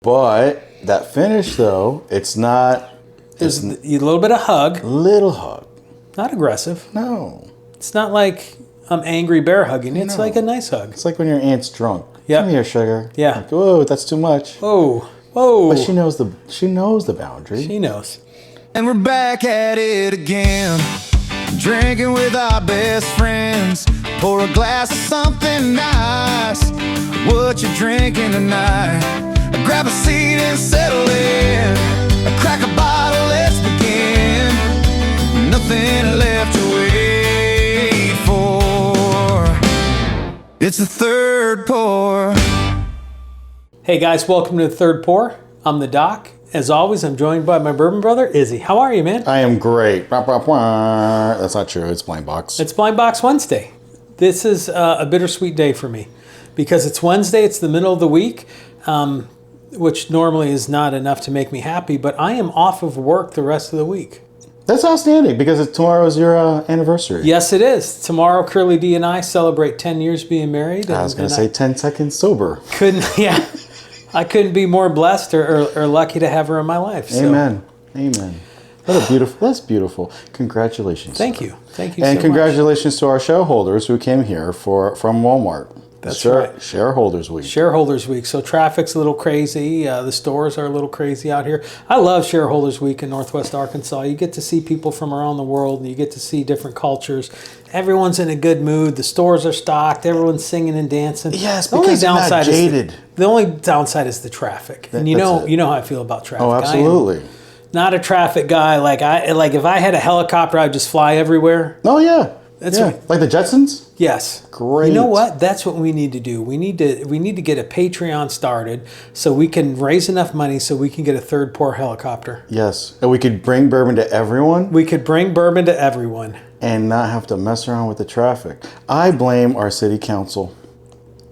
But that finish, though, it's not... There's a little bit of hug. Little hug. Not aggressive. No. It's not like I'm angry bear hugging. It's like a nice hug. It's like when your aunt's drunk. Yep. Come here, sugar. Yeah. Like, whoa, that's too much. Whoa. Whoa. But she knows the boundary. She knows. And we're back at it again, drinking with our best friends. Pour a glass of something nice. What you drinking tonight? Grab a seat and settle in. Crack a bottle, let's begin. Nothing left to wait for. It's the third pour. Hey guys, welcome to the Third Pour. I'm the Doc. As always, I'm joined by my bourbon brother, Izzy. How are you, man? I am great. That's not true. It's Blind Box. It's Blind Box Wednesday. This is a bittersweet day for me because it's Wednesday. It's the middle of the week, which normally is not enough to make me happy, but I am off of work the rest of the week. That's outstanding because tomorrow's your anniversary. Yes, it is. Tomorrow, Curly D and I celebrate 10 years being married. I was going to say 10 seconds sober. I couldn't be more blessed or lucky to have her in my life. So. Amen. Amen. That's beautiful. Congratulations. Thank you. Thank you and so congratulations to our shareholders who came here from Walmart. That's right. Shareholders Week. Shareholders Week. So traffic's a little crazy. The stores are a little crazy out here. I love Shareholders Week in Northwest Arkansas. You get to see people from around the world and you get to see different cultures. Everyone's in a good mood. The stores are stocked. Everyone's singing and dancing. Yes, because they're not jaded. The only downside is the traffic. And you know how I feel about traffic. Oh, absolutely. Not a traffic guy. Like if I had a helicopter, I'd just fly everywhere. Oh yeah. Like the Jetsons? Yes. Great. You know what? That's what we need to do. We need to get a Patreon started so we can raise enough money so we can get a third pour helicopter. Yes. And we could bring bourbon to everyone. We could bring bourbon to everyone. And not have to mess around with the traffic. I blame our city council.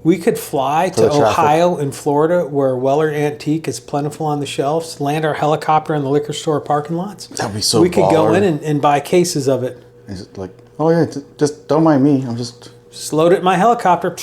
We could fly to Ohio and Florida where Weller Antique is plentiful on the shelves, land our helicopter in the liquor store parking lots. That'd be so We could go baller. in and buy cases of it. Is it like, oh yeah, just don't mind me. I'm just load it in my helicopter.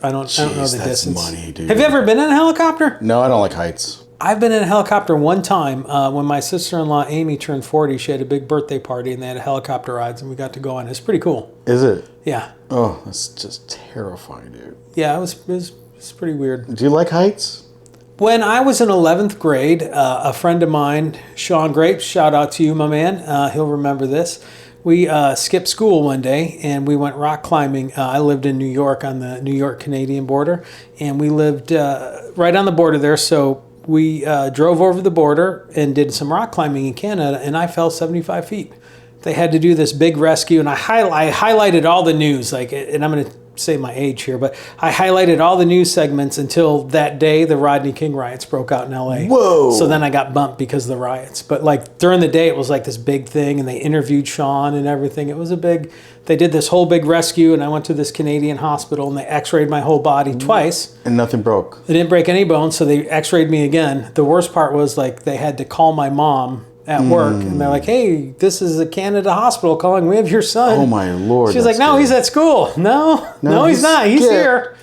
I don't know the that's distance. Money, dude. Have you ever been in a helicopter? No, I don't like heights. I've been in a helicopter one time when my sister-in-law Amy turned 40. She had a big birthday party and they had a helicopter rides and we got to go on. It's pretty cool. Is it? Yeah. Oh, that's just terrifying, dude. Yeah, it was pretty weird. Do you like heights? When I was in 11th grade, a friend of mine, Sean Grapes, shout out to you, my man. He'll remember this. We skipped school one day and we went rock climbing. I lived in New York on the New York-Canadian border, and we lived right on the border there. So we drove over the border and did some rock climbing in Canada, and I fell 75 feet. They had to do this big rescue, and I highlighted all the news, and I'm going to say my age here, but I highlighted all the news segments until that day the Rodney King riots broke out in LA. Whoa. So then I got bumped because of the riots. But during the day it was like this big thing and they interviewed Sean and everything. It was they did this whole big rescue, and I went to this Canadian hospital and they x-rayed my whole body twice. And nothing broke. They didn't break any bones, so they x-rayed me again. The worst part was they had to call my mom at work, and they're like, "Hey, this is a Canada hospital calling. We have your son." Oh my Lord! She's like, "No, he's at school." No, he's not. He's here.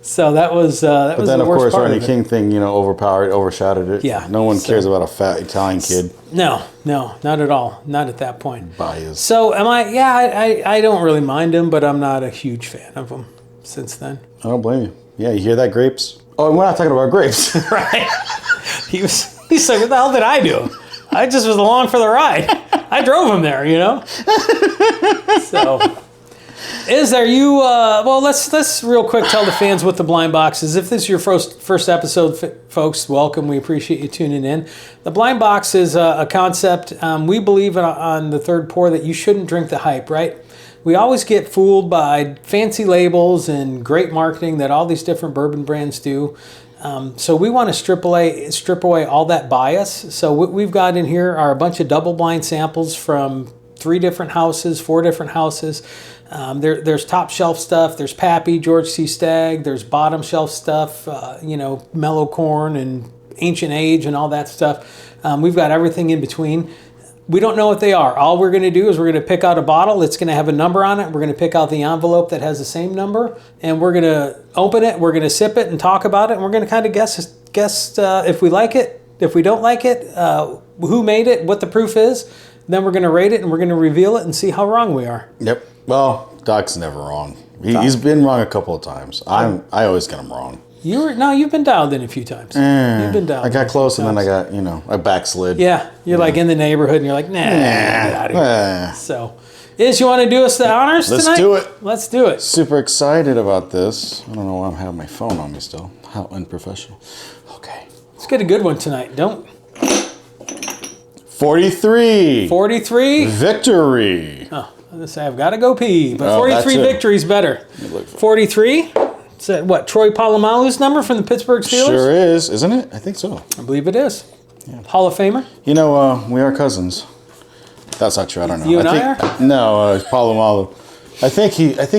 So that was the worst part. But then, of course, Rodney King thing, overshadowed it. Yeah. No one cares about a fat Italian kid. No, not at all. Not at that point. Bias. So am I? Yeah, I don't really mind him, but I'm not a huge fan of him since then. I don't blame you. Yeah, you hear that, Grapes? Oh, we're not talking about grapes, right? He's like, "What the hell did I do? I just was along for the ride. I drove him there, So, let's real quick tell the fans what the Blind Box is. If this is your first episode, folks, welcome. We appreciate you tuning in. The Blind Box is a concept. We believe on the Third Pour that you shouldn't drink the hype, right? We always get fooled by fancy labels and great marketing that all these different bourbon brands do. So we want to strip away all that bias. So what we've got in here are a bunch of double blind samples from 4 different houses. There's top shelf stuff. There's Pappy, George C. Stagg. There's bottom shelf stuff, Mellow Corn and Ancient Age and all that stuff. We've got everything in between. We don't know what they are. All we're going to do is we're going to pick out a bottle. It's going to have a number on it. We're going to pick out the envelope that has the same number, and we're going to open it. We're going to sip it and talk about it, and we're going to kind of guess guess if we like it, if we don't like it, who made it, what the proof is. Then we're going to rate it and we're going to reveal it and see how wrong we are. Yep. Well, Doc's never wrong. He's been wrong a couple of times. I always get him wrong. You've been dialed in a few times. You've been dialed. I got close and then I got, I backslid. Yeah, you're like in the neighborhood and you're like, nah, get out of here. So, Iz, you want to do us the honors tonight? Let's do it. Let's do it. Super excited about this. I don't know why I'm having my phone on me still. How unprofessional. Okay. Let's get a good one tonight. 43. 43. Victory. Oh, I was gonna say I've got to go pee, but Oh, 43 victory's better. 43. Is that what, Troy Polamalu's number from the Pittsburgh Steelers? Sure is, isn't it? I think so. I believe it is. Yeah. Hall of Famer. We are cousins. That's not true. I don't know. You and I are? No, Palomalu. I think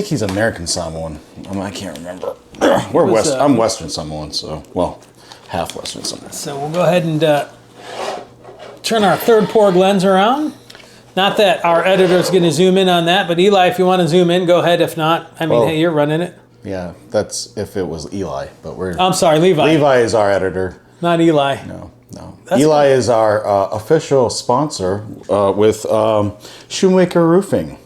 he's American Samoan. I can't remember. I'm Western Samoan, so half Western Samoan. So we'll go ahead and turn our third pour lens around. Not that our editor's going to zoom in on that, but Eli, if you want to zoom in, go ahead. If not, hey, you're running it. Yeah, that's if it was Eli, but I'm sorry, Levi. Levi is our editor. Not Eli. No. Eli is our official sponsor with Shoemaker Roofing.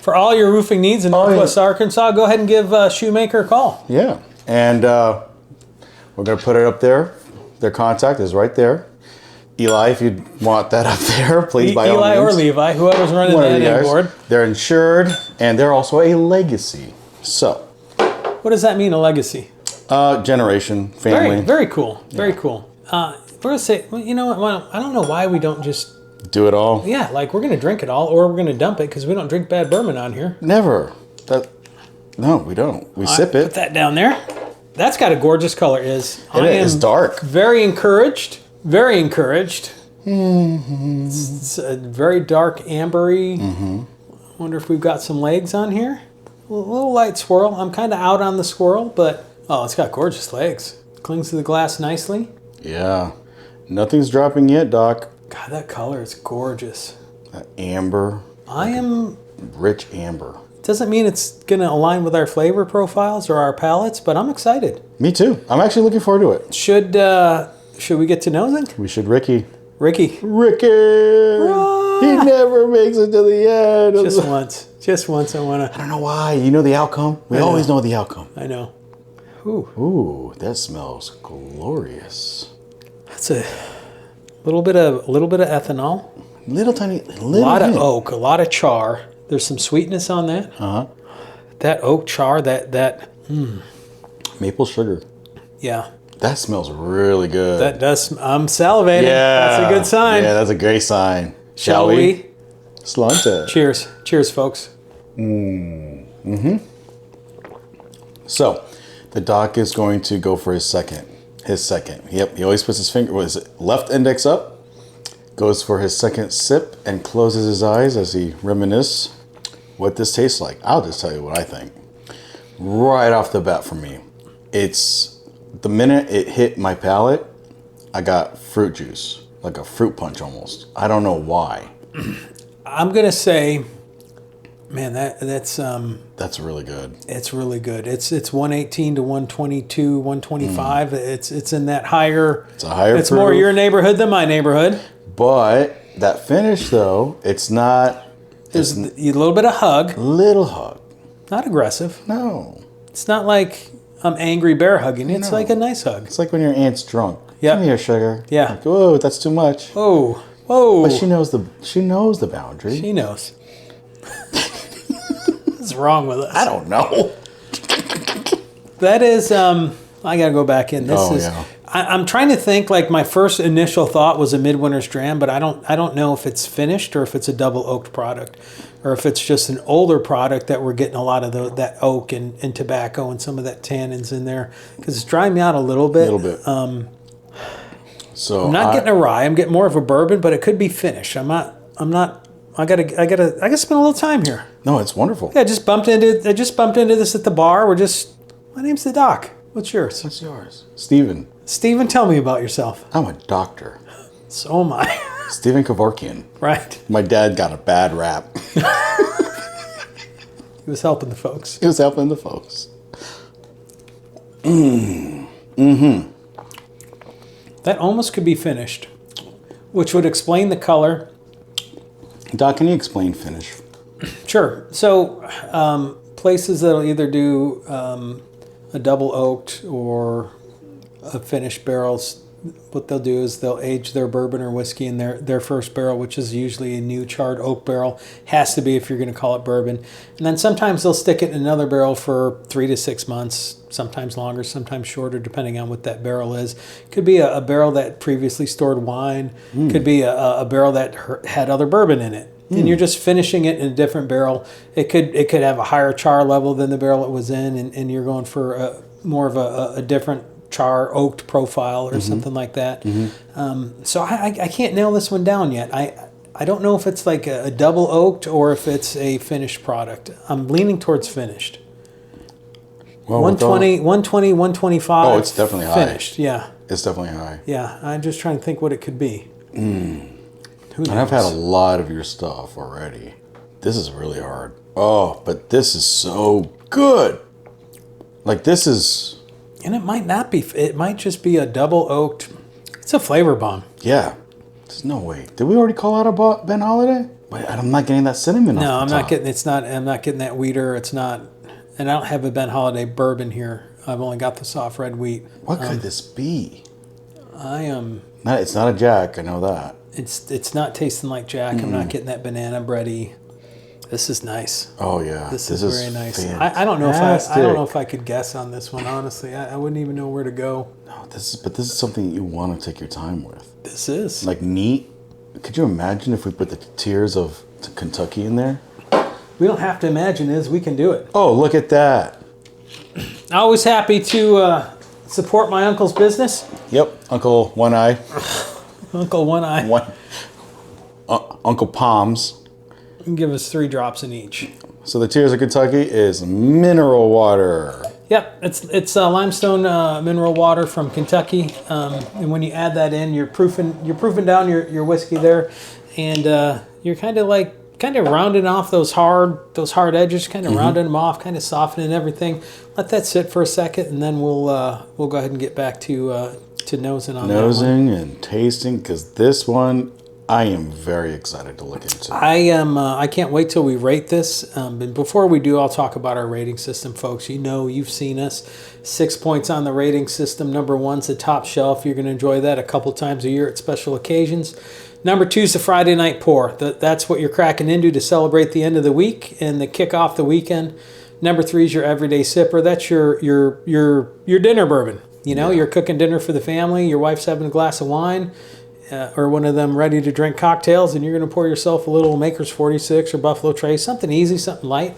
For all your roofing needs in Northwest Arkansas, go ahead and give Shoemaker a call. Yeah, and we're going to put it up there. Their contact is right there. Eli, if you want that up there, please by all means. Eli or Levi, whoever's running the NA board. They're insured, and they're also a legacy. So, what does that mean, a legacy? Generation, family. Very cool. Very cool. We're going to say, you know what? I don't know why we don't just do it all. Yeah, like we're going to drink it all, or we're going to dump it because we don't drink bad bourbon on here. Never. No, we don't. We sip it. Put that down there. That's got a gorgeous color. It is dark. Very encouraged. Very encouraged. Mm-hmm. It's a very dark ambery. Mm-hmm. Wonder if we've got some legs on here. A little light swirl. I'm kind of out on the swirl, but it's got gorgeous legs. Clings to the glass nicely. Yeah. Nothing's dropping yet, Doc. God, that color is gorgeous. That amber. Rich amber. Doesn't mean it's going to align with our flavor profiles or our palates, but I'm excited. Me too. I'm actually looking forward to it. Should we get to nosing? We should, Ricky. Run! He never makes it to the end. Just once I want to. I don't know why. You know the outcome? We always know the outcome. I know. Ooh, that smells glorious. That's a little bit of ethanol. A lot of oak, a lot of char. There's some sweetness on that. Uh-huh. That oak char, that maple sugar. Yeah. That smells really good. That does. I'm salivating. Yeah. That's a good sign. Yeah, that's a great sign. Shall we? Slante. Cheers. Cheers, folks. Mm-hmm. So, the Doc is going to go for his second. Yep, he always puts his left index up, goes for his second sip, and closes his eyes as he reminisces what this tastes like. I'll just tell you what I think. Right off the bat for me, it's the minute it hit my palate, I got fruit juice, like a fruit punch almost. I don't know why. I'm gonna say, man, that's really good. It's really good. It's 118 to 122, 125. It's in that higher. It's a higher. It's proof. More your neighborhood than my neighborhood. But that finish though, it's not. There's a little bit of hug. Little hug. Not aggressive. No. It's not like I'm angry bear hugging. It's like a nice hug. It's like when your aunt's drunk. Yeah. Come here, sugar. Yeah. Like, whoa, that's too much. Whoa. But she knows the boundary. She knows. What's wrong with us? I don't know. That is, I gotta go back in. Yeah. I'm trying to think. Like my first initial thought was a midwinter's dram, but I don't know if it's finished or if it's a double oaked product, or if it's just an older product that we're getting a lot of that oak and tobacco and some of that tannins in there, because it's drying me out a little bit. So I'm not getting a rye. I'm getting more of a bourbon, but it could be finished. I'm not. I gotta spend a little time here. No, it's wonderful. Yeah, I just bumped into this at the bar. My name's The Doc. What's yours? What's yours? Steven, tell me about yourself. I'm a doctor. So am I. Steven Kevorkian. Right. My dad got a bad rap. He was helping the folks. That almost could be finished, which would explain the color. Doc, can you explain finish? Sure. So places that'll either do a double oaked or a finished barrels, what they'll do is they'll age their bourbon or whiskey in their first barrel, which is usually a new charred oak barrel. Has to be if you're going to call it bourbon. And then sometimes they'll stick it in another barrel for 3 to 6 months, sometimes longer, sometimes shorter, depending on what that barrel is. Could be a barrel that previously stored wine. Could be a barrel that had other bourbon in it. And you're just finishing it in a different barrel. It could have a higher char level than the barrel it was in, and you're going for more of a different char oaked profile or something like that. So I can't nail this one down yet. I don't know if it's like a double oaked or if it's a finished product. I'm leaning towards finished. Well, 120, 125. Oh, it's definitely finished. high. Yeah. It's definitely high. Yeah. I'm just trying to think what it could be. And I've had a lot of your stuff already. This is really hard. Oh, but this is so good. Like this is... And it might not be. It might just be a double oaked. It's a flavor bomb. Yeah. There's no way. Did we already call out about Ben Holiday? But I'm not getting that cinnamon off the I'm top. not getting. It's not. I'm not getting that wheater. It's not. And I don't have a Ben Holiday bourbon here. I've only got the soft red wheat. What could this be? I am. No, it's not a Jack. I know that. It's not tasting like Jack. I'm not getting that banana bready. This is nice. Oh yeah, This is very nice. Fantastic. I don't know if I could guess on this one. Honestly, I wouldn't even know where to go. No, this is something you want to take your time with. This is Like neat. Could you imagine if we put the tears of Kentucky in there? We don't have to imagine. We can do it. Oh, look at that. Always happy to support my uncle's business. Yep, Uncle One Eye. Uncle One Eye. Uncle Palms. You can give us 3 drops in each. So the Tears of Kentucky is mineral water. Yep, it's limestone mineral water from Kentucky, and when you add that in, you're proofing down your whiskey there, and you're kind of rounding off those hard edges, kind of rounding them off, kind of softening everything. Let that sit for a second, and then we'll go ahead and get back to nosing on that one. Nosing and tasting, because this one I am very excited to look into. I can't wait till we rate this. But before we do, I'll talk about our rating system, folks. You've seen us. 6 points on the rating system. Number 1's the top shelf. You're going to enjoy that a couple times a year at special occasions. Number 2's the Friday night pour. That's what you're cracking into to celebrate the end of the week and the kick off the weekend. Number 3's your everyday sipper. That's your dinner bourbon. You're cooking dinner for the family. Your wife's having a glass of wine. Or one of them ready-to-drink cocktails, and you're going to pour yourself a little Maker's 46 or Buffalo Trace, something easy, something light.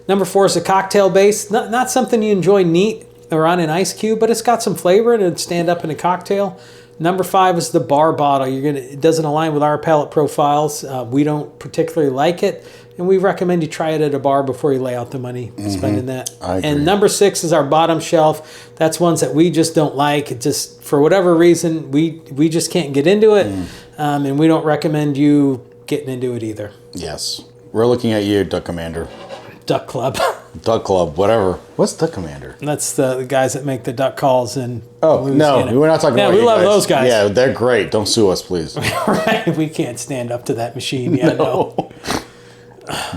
Number 4 is a cocktail base, not something you enjoy neat or on an ice cube, but it's got some flavor and it'd stand up in a cocktail. Number 5 is the bar bottle. It doesn't align with our palate profiles. We don't particularly like it, and we recommend you try it at a bar before you lay out the money spending that. I agree. And number 6 is our bottom shelf. That's ones that we just don't like. It just, for whatever reason, we just can't get into it, and we don't recommend you getting into it either. Yes. We're looking at you, Duck Commander. Duck Club. Duck Club, whatever. What's Duck Commander? That's the guys that make the duck calls and Oh, no, we're not talking about we you love guys. those guys. Yeah, they're great. Don't sue us, please. Right? We can't stand up to that machine yet. No.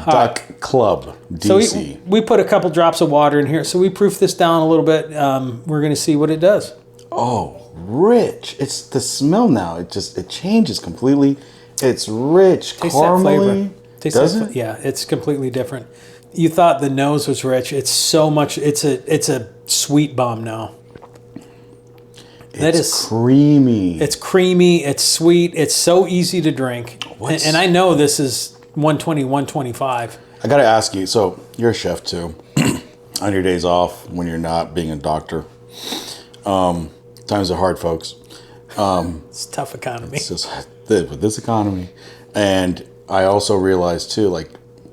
Duck Club, DC. So we put a couple drops of water in here. So we proof this down a little bit. We're going to see what it does. Oh, rich. It's the smell now. It changes completely. It's rich, Taste that caramely. flavor. Does it? Yeah, it's completely different. You thought the nose was rich. It's so much. It's a sweet bomb now. It's creamy. It's creamy. It's sweet. It's so easy to drink. And I know this is 120, 125. I got to ask you, so you're a chef too, on your days off when you're not being a doctor. Times are hard, folks. It's a tough economy. It's just with this economy. And I also realized too, like,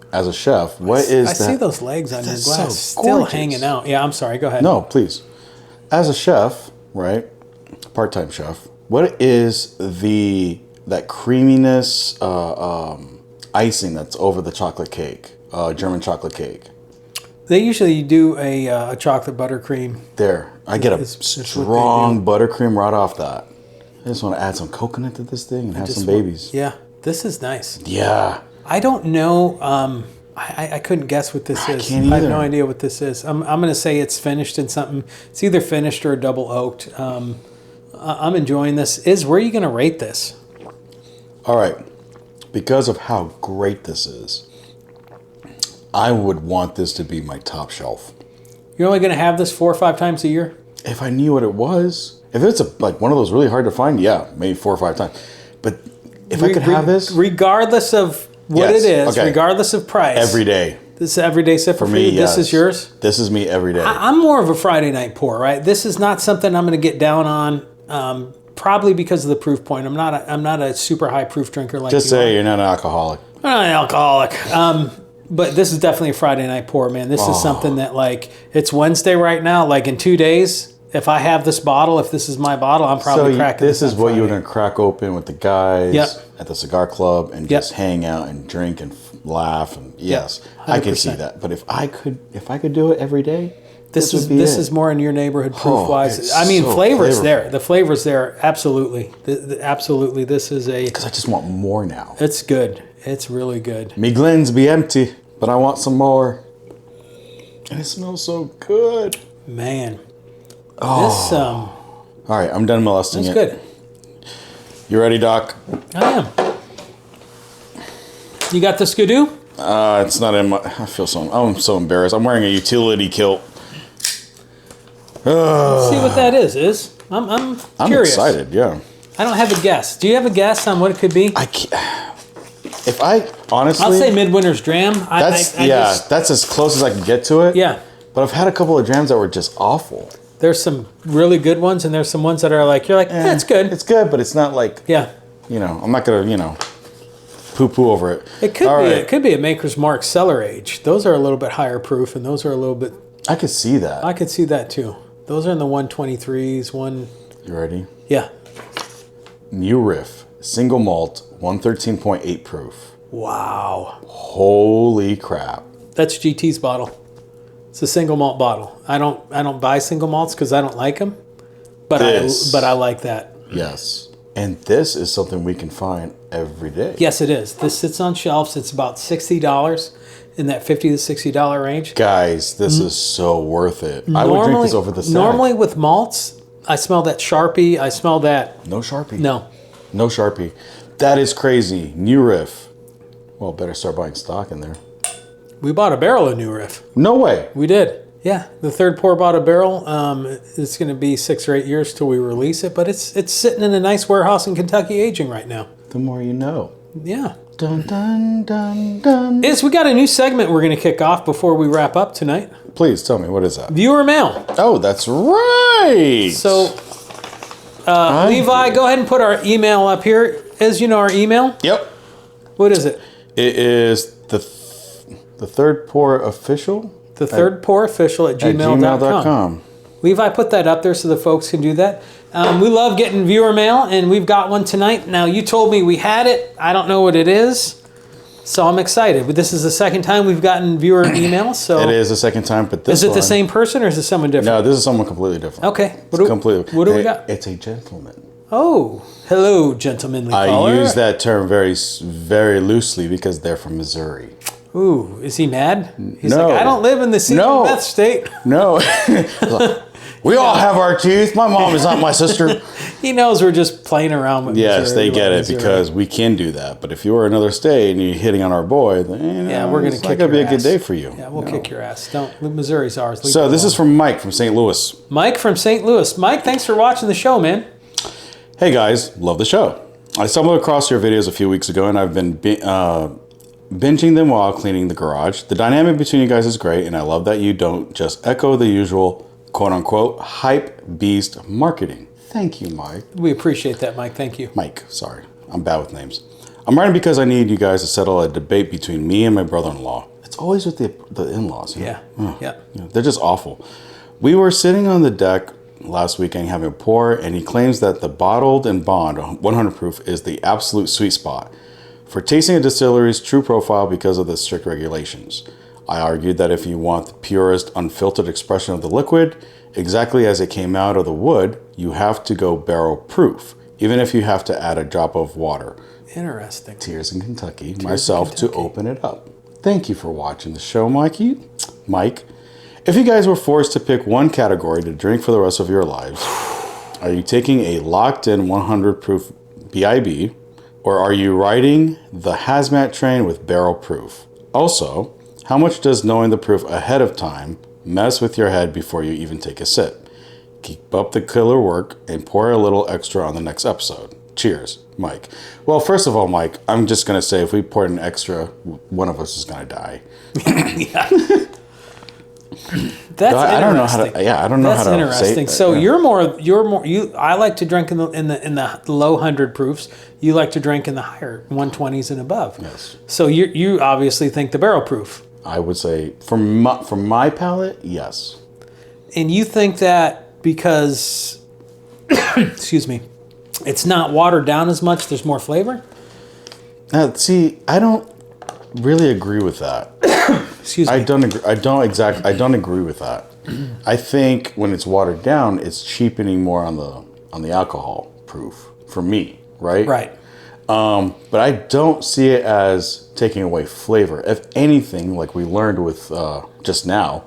as a chef, what is that? I see those legs on your That's glass so still gorgeous. hanging out. Yeah, I'm sorry. Go ahead. No, please. As a chef, right? Part-time chef. What is that creaminess, icing that's over the chocolate cake, German chocolate cake? They usually do a chocolate buttercream. There, I get a It's what they strong do. buttercream right off that. just want to add some coconut to this thing and have some babies. Yeah, this is nice. Yeah. I don't know. I couldn't guess what this is. Can't either. I have no idea what this is. I'm going to say it's finished in something. It's either finished or double oaked. I'm enjoying this. Where are you going to rate this? All right. Because of how great this is, I would want this to be my top shelf. You're only going to have this 4 or 5 times a year? If I knew what it was. If it's like one of those really hard to find, yeah, maybe 4 or 5 times. But if I could have this... Regardless of what it is, regardless of price. Every day. This is everyday sipper for me, yes. This is yours? This is me every day. I'm more of a Friday night pour, right? This is not something I'm going to get down on, probably because of the proof point. I'm not a super high proof drinker like Just say you're not an alcoholic. I'm not an alcoholic. But this is definitely a Friday night pour, man. This is something that, like, it's Wednesday right now. Like, in 2 days, if I have this bottle, if this is my bottle, I'm probably cracking this. This is what you were going to crack open with the guys at the cigar club and just hang out and drink and laugh. And yes, I can see that. But if I could do it every day, this is more in your neighborhood proof wise. I mean, flavors there. The flavors there, absolutely, absolutely. This is because I just want more now. It's good. It's really good. Me glens be empty, but I want some more. And it smells so good. Man. Oh. All right, I'm done molesting it. That's good. You ready, Doc? I am. You got the skidoo? It's not in my... I'm so embarrassed. I'm wearing a utility kilt. Let's see what that is. I'm curious. I'm excited, yeah. I don't have a guess. Do you have a guess on what it could be? I can't... If I honestly, I'll say Midwinter's Dram. That's as close as I can get to it. Yeah, but I've had a couple of drams that were just awful. There's some really good ones, and there's some ones that are like it's good. It's good, but it's not like I'm not gonna poo-poo over it. It could be a Maker's Mark cellar age. Those are a little bit higher proof, and those are a little bit. I could see that. I could see that too. Those are in the 123s. You ready? Yeah. New Riff, single malt. 113.8 proof. Wow. Holy crap. That's GT's bottle. It's a single malt bottle. I don't buy single malts because I don't like them. But I like that. Yes. And this is something we can find every day. Yes, it is. This sits on shelves. It's about $60 in that $50 to $60 range. Guys, this is so worth it. I would drink this over the side. Normally with malts, I smell that Sharpie. I smell that. No Sharpie. No Sharpie. That is crazy. New Riff. Well, better start buying stock in there. We bought a barrel of New Riff. No way. We did. Yeah. The Third Pour bought a barrel. It's going to be 6 or 8 years till we release it, but it's sitting in a nice warehouse in Kentucky aging right now. The more you know. Yeah. Dun, dun, dun, dun. We got a new segment we're going to kick off before we wrap up tonight. Please tell me, what is that? Viewer mail. Oh, that's right. So, Levi, go ahead and put our email up here. As you know, our email? Yep. What is it? It is the Thethirdpourofficial? Thethirdpourofficial at gmail.com. Levi, put that up there so the folks can do that. We love getting viewer mail, and we've got one tonight. Now, you told me we had it. I don't know what it is, so I'm excited. But this is the second time we've gotten viewer email. So it is the second time, but this is it the same person or is it someone different? No, this is someone completely different. Okay. What do we got? It's a gentleman. Oh, hello, gentlemanly caller. I use that term very, very loosely because they're from Missouri. Ooh, is he mad? He's no. like, I don't live in the secret meth state. No. We all have our teeth. My mom is not my sister. He knows we're just playing around with Yes, Missouri. they get it because we can do that. But if you were another state and you're hitting on our boy, then we're going to kick your ass. It's not going to be a good day for you. Yeah, we'll kick your ass. Missouri's ours. So this is from Mike from St. Louis. Mike from St. Louis. Mike, thanks for watching the show, man. Hey guys, love the show. I stumbled across your videos a few weeks ago and I've been binging them while cleaning the garage. The dynamic between you guys is great and I love that you don't just echo the usual quote-unquote hype beast marketing. Thank you, Mike. We appreciate that, Mike. Thank you. Mike, sorry. I'm bad with names. I'm writing because I need you guys to settle a debate between me and my brother-in-law. It's always with the in-laws. Yeah. They're just awful. We were sitting on the deck last weekend having a pour, and he claims that the bottled and bond 100 proof is the absolute sweet spot for tasting a distillery's true profile because of the strict regulations. I argued that if you want the purest, unfiltered expression of the liquid, exactly as it came out of the wood, you have to go barrel proof. even if you have to add a drop of water. Interesting. Tears in Kentucky, myself, to open it up. Thank you for watching the show, Mike. If you guys were forced to pick one category to drink for the rest of your lives, are you taking a locked-in 100 proof BIB, or are you riding the hazmat train with barrel proof? Also, how much does knowing the proof ahead of time mess with your head before you even take a sip? Keep up the killer work and pour a little extra on the next episode. Cheers, Mike. Well, first of all, Mike, I'm just going to say if we poured an extra, one of us is going to die. Yeah. That's I don't know how to. Yeah, I don't know how to. That's interesting. So yeah. you're more. I like to drink in the low 100 proofs. You like to drink in the higher 120s and above. Yes. So you obviously think the barrel proof. I would say from my palate, yes. And you think that because, excuse me, it's not watered down as much. There's more flavor. See, I don't really agree with that. Excuse me. I don't agree with that. I think when it's watered down, it's cheapening more on the alcohol proof for me, right? Right. But I don't see it as taking away flavor. If anything, like we learned with just now,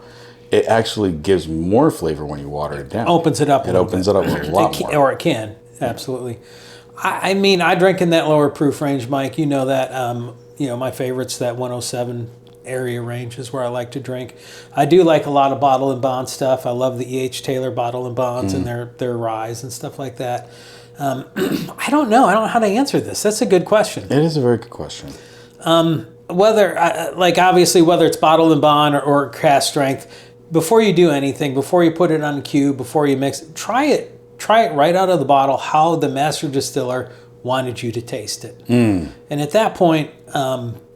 it actually gives more flavor when you water it down. Opens it up. It opens it up a lot more. Or it can, absolutely. I mean, I drink in that lower proof range, Mike. You know that. My favorite's that 107 area range is where I like to drink. I do like a lot of bottle and bond stuff. I love the E.H. Taylor bottle and bonds and their ryes and stuff like that. I don't know how to answer this. That's a good question. It is a very good question. Whether it's bottle and bond or cask strength, before you do anything, before you put it on a cube, before you mix, try it right out of the bottle how the master distiller wanted you to taste it. And at that point,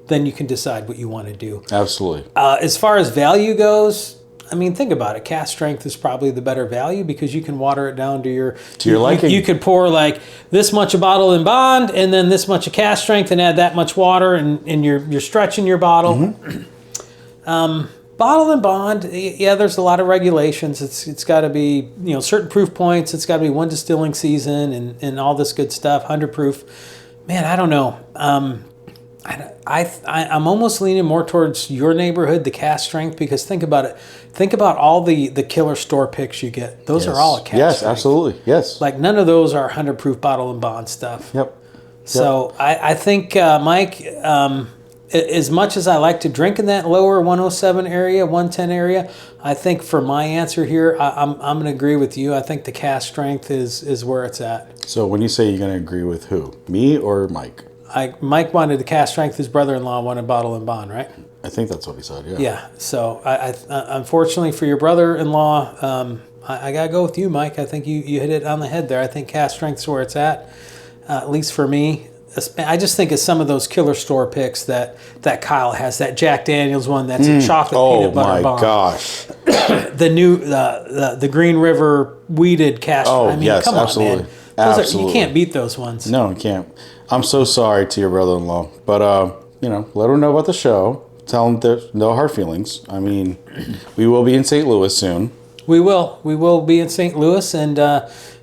then you can decide what you want to do. Absolutely. As far as value goes, I mean, think about it. Cask strength is probably the better value because you can water it down to your liking. You could pour like this much a bottle in bond and then this much of cask strength and add that much water and you're stretching your bottle. Mm-hmm. Bottle and bond, yeah, there's a lot of regulations. It's got to be certain proof points. It's got to be one distilling season and all this good stuff. 100 proof. Man, I don't know. I'm almost leaning more towards your neighborhood, the cask strength, because think about it. Think about all the killer store picks you get. Those are all a cask strength. Yes, absolutely. Yes. Like none of those are 100 proof bottle and bond stuff. Yep. So I think, Mike, as much as I like to drink in that lower 107 area, 110 area, I think for my answer here, I'm going to agree with you. I think the cask strength is where it's at. So when you say you're going to agree with who? Me or Mike? Mike wanted the cask strength. His brother-in-law wanted bottle and bond, right? I think that's what he said, yeah. Yeah. So I unfortunately for your brother-in-law, I got to go with you, Mike. I think you hit it on the head there. I think cask strength's where it's at least for me. I just think of some of those killer store picks that Kyle has. That Jack Daniels one that's a chocolate peanut butter bomb. Oh my gosh! the Green River weeded cask. Oh, I mean, yes, come absolutely. On, man. Absolutely. You can't beat those ones. No, you can't. I'm so sorry to your brother-in-law, but let him know about the show. Tell him there's no hard feelings. I mean, we will be in St. Louis soon. We will. We will be in St. Louis, and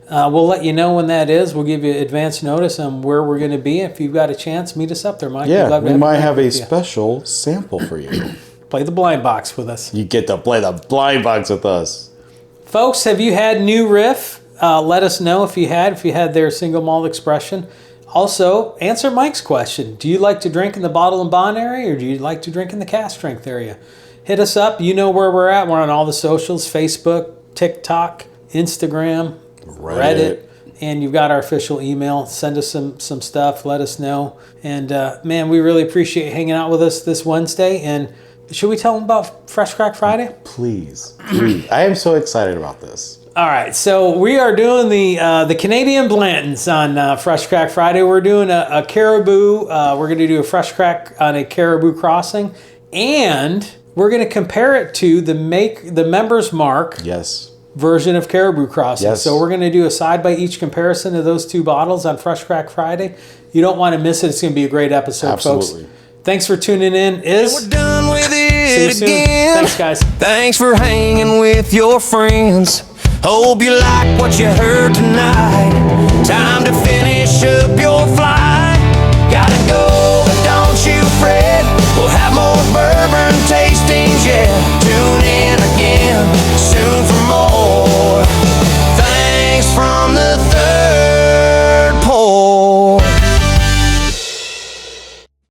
we'll let you know when that is. We'll give you advance notice on where we're going to be. If you've got a chance, meet us up there, Mike. Yeah, we might have a special sample for you. Play the blind box with us. You get to play the blind box with us. Folks, have you had New Riff? Let us know if you had their single malt expression. Also, answer Mike's question. Do you like to drink in the bottle and bond area or do you like to drink in the cask strength area? Hit us up. You know where we're at. We're on all the socials, Facebook, TikTok, Instagram, Reddit. And you've got our official email. Send us some stuff. Let us know. And, man, we really appreciate hanging out with us this Wednesday. And should we tell them about Fresh Crack Friday? Please. I am so excited about this. All right, so we are doing the Canadian Blantons on Fresh Crack Friday. We're doing a caribou. We're going to do a fresh crack on a caribou crossing, and we're going to compare it to the Members Mark version of caribou crossing. Yes. So we're going to do a side by each comparison of those two bottles on Fresh Crack Friday. You don't want to miss it. It's going to be a great episode, folks. Thanks for tuning in. We're done with it again. Thanks, guys. Thanks for hanging with your friends. Hope you like what you heard tonight.